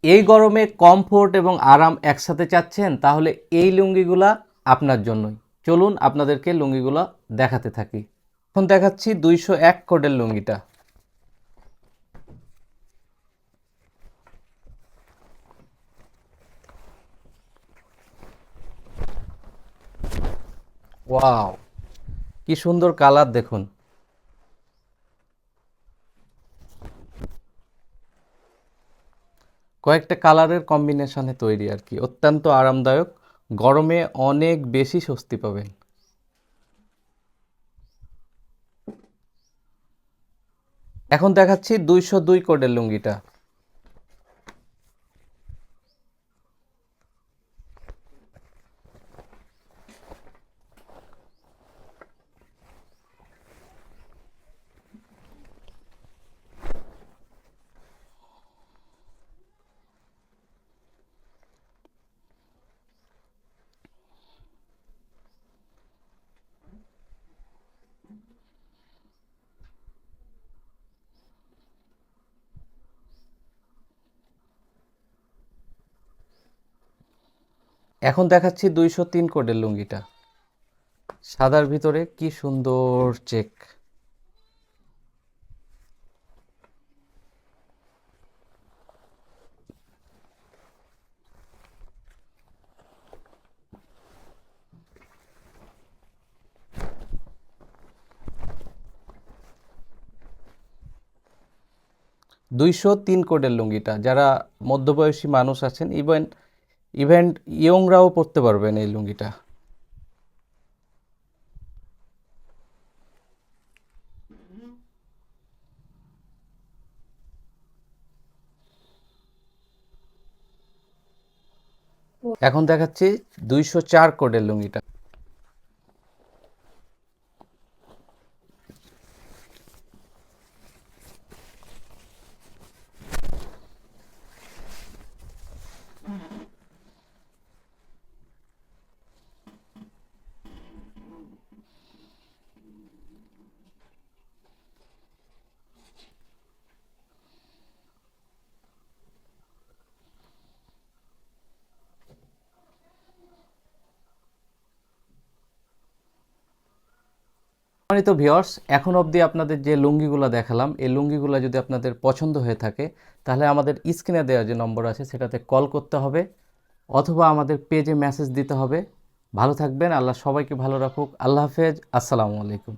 এই গরমে কমফোর্ট এবং আরাম একসাথে চাচ্ছেন, তাহলে এই লুঙ্গিগুলা আপনার জন্যই। চলুন আপনাদেরকে লুঙ্গিগুলা দেখাতে থাকি। এখন দেখাচ্ছি 201 কোডের লুঙ্গিটা। ওয়াও, কি সুন্দর কালার দেখুন। কয়েকটা কালারের কম্বিনেশনে তৈরি আর কি, অত্যন্ত আরামদায়ক। গরমে অনেক বেশি স্বস্তি পাবেন। এখন দেখাচ্ছি 202 কোডের লুঙ্গিটা। এখন দেখাচ্ছি 203 কোডের লুঙ্গিটা। সাদার ভিতরে কি সুন্দর চেক। 203 কোডের লুঙ্গিটা, যারা মধ্যবয়সী মানুষ আছেন, ইভেন্ট ইয়ংরাও পরতে পারবেন এই লুঙ্গিটা। এখন দেখাচ্ছি 204 কোডের লুঙ্গিটা। সম্মানিত ভিউয়ার্স, এখন অবধি আপনাদের যে লুঙ্গিগুলো দেখালাম, এই লুঙ্গিগুলো যদি আপনাদের পছন্দ হয়ে থাকে, তাহলে আমাদের স্ক্রিনে দেওয়া যে নম্বর আছে সেটাতে কল করতে হবে, অথবা আমাদের পেজে মেসেজ দিতে হবে। ভালো থাকবেন, আল্লাহ সবাইকে ভালো রাখুক। আল্লাহ হাফেজ, আসসালামু আলাইকুম।